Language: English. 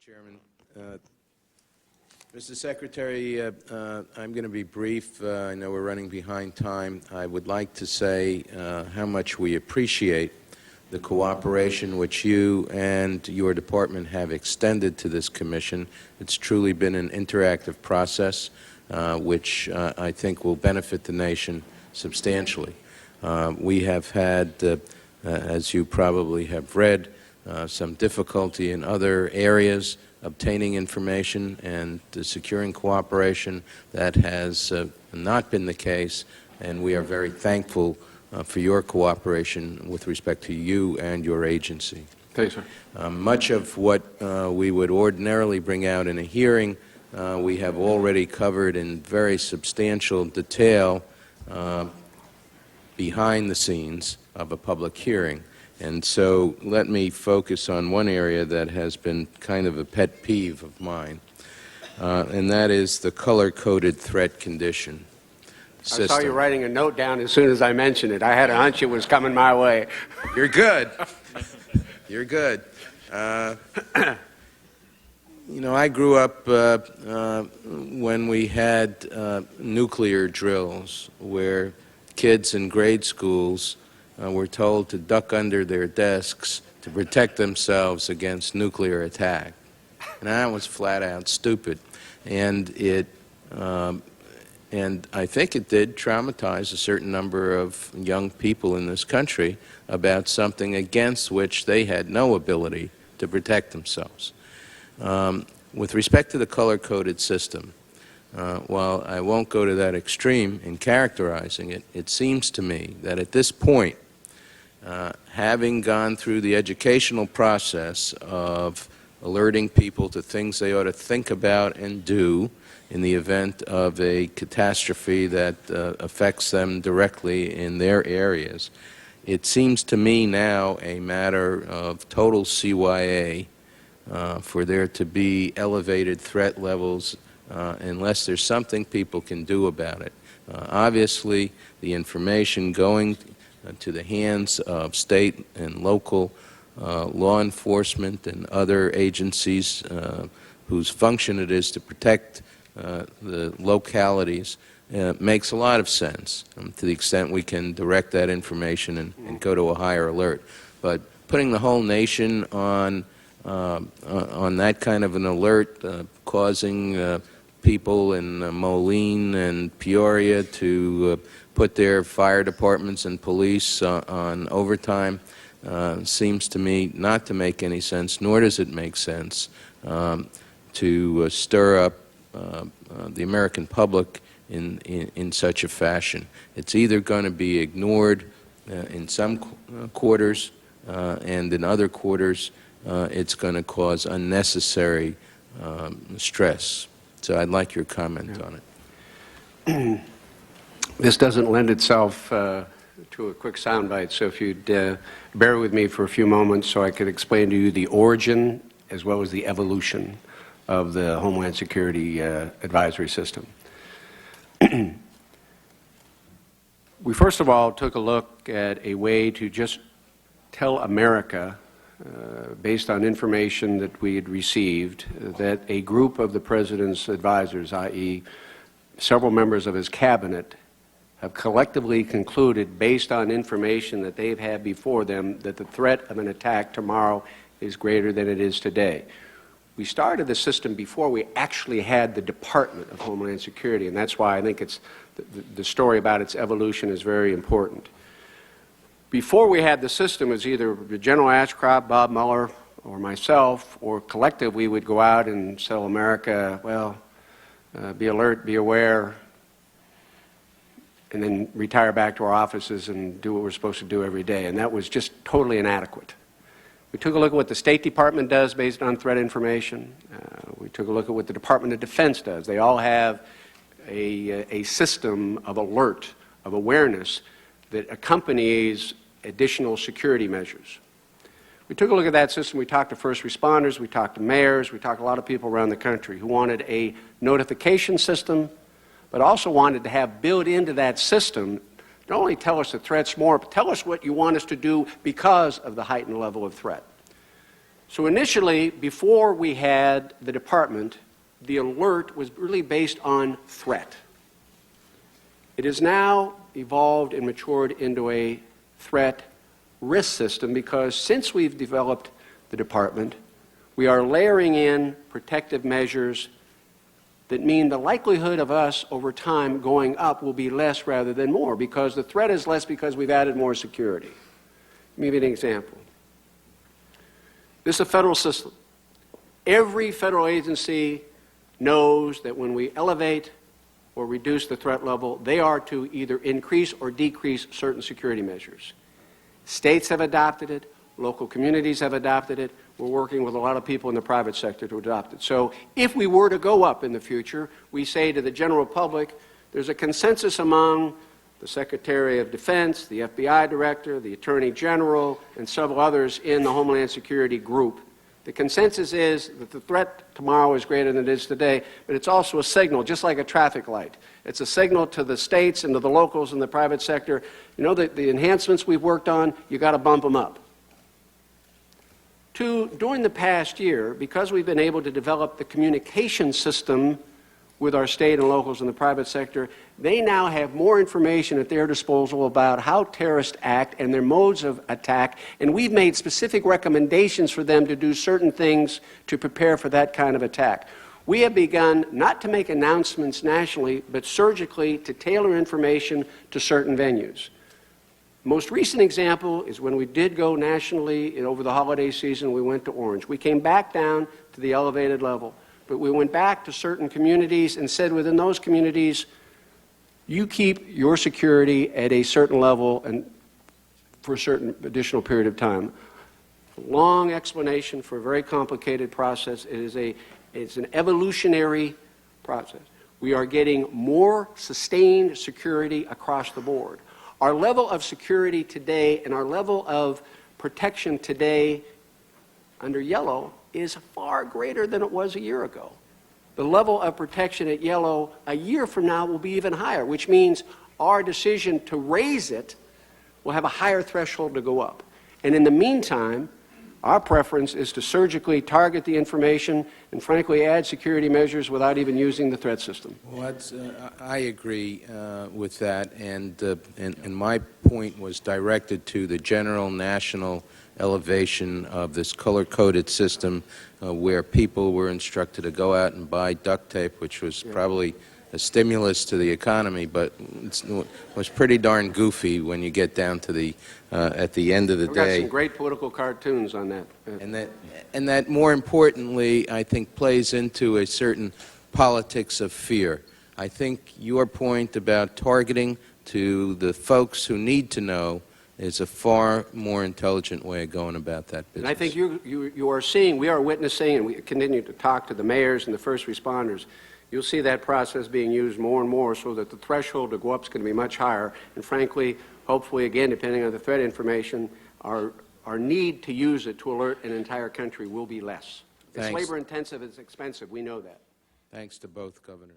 Chairman. Mr. Secretary, I'm going to be brief. I know we're running behind time. I would like to say how much we appreciate the cooperation which you and your department have extended to this commission. It's truly been an interactive process which I think will benefit the nation substantially. We have had, as you probably have read, some difficulty in other areas obtaining information and securing cooperation. That has not been the case, and we are very thankful for your cooperation with respect to you and your agency. Thank you, sir. Much of what we would ordinarily bring out in a hearing, we have already covered in very substantial detail behind the scenes of a public hearing. And so let me focus on one area that has been kind of a pet peeve of mine, and that is the color-coded threat condition system. I saw you writing a note down as soon as I mentioned it. I had a hunch it was coming my way. You're good. You're good. You know, I grew up when we had nuclear drills where kids in grade schools were told to duck under their desks to protect themselves against nuclear attack. And that was flat out stupid. And I think it did traumatize a certain number of young people in this country about something against which they had no ability to protect themselves. With respect to the color-coded system, while I won't go to that extreme in characterizing it, it seems to me that at this point, having gone through the educational process of alerting people to things they ought to think about and do in the event of a catastrophe that affects them directly in their areas, it seems to me now a matter of total CYA for there to be elevated threat levels unless there's something people can do about it. Obviously, the information going to the hands of state and local law enforcement and other agencies whose function it is to protect the localities makes a lot of sense to the extent we can direct that information and go to a higher alert. But putting the whole nation on that kind of an alert, causing people in Moline and Peoria to put their fire departments and police on overtime seems to me not to make any sense, nor does it make sense to stir up the American public in such a fashion. It's either going to be ignored in some quarters and in other quarters it's going to cause unnecessary stress. So I'd like your comment on it. This doesn't lend itself to a quick soundbite, so if you'd bear with me for a few moments so I could explain to you the origin as well as the evolution of the Homeland Security advisory system. We first of all took a look at a way to just tell America, based on information that we had received, that a group of the President's advisors, i.e. several members of his cabinet, have collectively concluded, based on information that they've had before them, that the threat of an attack tomorrow is greater than it is today. We started the system before we actually had the Department of Homeland Security, and that's why I think it's the story about its evolution is very important. Before we had the system, it was either General Ashcroft, Bob Mueller, or myself, or collective, we would go out and tell America, well, be alert, be aware, and then retire back to our offices and do what we're supposed to do every day. And that was just totally inadequate. We took a look at what the State Department does based on threat information. We took a look at what the Department of Defense does. They all have a system of alert, of awareness, that accompanies additional security measures. We took a look at that system. We talked to first responders. We talked to mayors. We talked to a lot of people around the country who wanted a notification system, but also wanted to have built into that system, not only tell us the threats more, but tell us what you want us to do because of the heightened level of threat. So initially, before we had the department, the alert was really based on threat. It has now evolved and matured into a threat risk system because since we've developed the department, we are layering in protective measures that mean the likelihood of us over time going up will be less rather than more, because the threat is less because we've added more security. Let me give you an example. This is a federal system. Every federal agency knows that when we elevate or reduce the threat level, they are to either increase or decrease certain security measures. States have adopted it. Local communities have adopted it. We're working with a lot of people in the private sector to adopt it. So if we were to go up in the future, we say to the general public, there's a consensus among the Secretary of Defense, the FBI Director, the Attorney General, and several others in the Homeland Security group. The consensus is that the threat tomorrow is greater than it is today, but it's also a signal, just like a traffic light. It's a signal to the states and to the locals and the private sector. You know, the enhancements we've worked on, you got to bump them up. Two, during the past year, because we've been able to develop the communication system with our state and locals in the private sector, they now have more information at their disposal about how terrorists act and their modes of attack, and we've made specific recommendations for them to do certain things to prepare for that kind of attack. We have begun not to make announcements nationally, but surgically to tailor information to certain venues. Most recent example is when we did go nationally over the holiday season, we went to Orange. We came back down to the elevated level, but we went back to certain communities and said within those communities, you keep your security at a certain level and for a certain additional period of time. Long explanation for a very complicated process. It's an evolutionary process. We are getting more sustained security across the board. Our level of security today and our level of protection today under yellow is far greater than it was a year ago. The level of protection at yellow a year from now will be even higher, which means our decision to raise it will have a higher threshold to go up. And in the meantime, our preference is to surgically target the information and, frankly, add security measures without even using the threat system. Well, I agree with that, and my point was directed to the general national elevation of this color-coded system where people were instructed to go out and buy duct tape, which was probably a stimulus to the economy, but it was pretty darn goofy when you get down to the at the end of the We've day. got some great political cartoons on that. And that more importantly, I think, plays into a certain politics of fear. I think your point about targeting to the folks who need to know is a far more intelligent way of going about that business. And I think you are seeing, we are witnessing, and we continue to talk to the mayors and the first responders, you'll see that process being used more and more so that the threshold to go up is going to be much higher. And frankly, hopefully, again, depending on the threat information, our need to use it to alert an entire country will be less. Thanks. It's labor intensive, it's expensive, we know that. Thanks to both governors.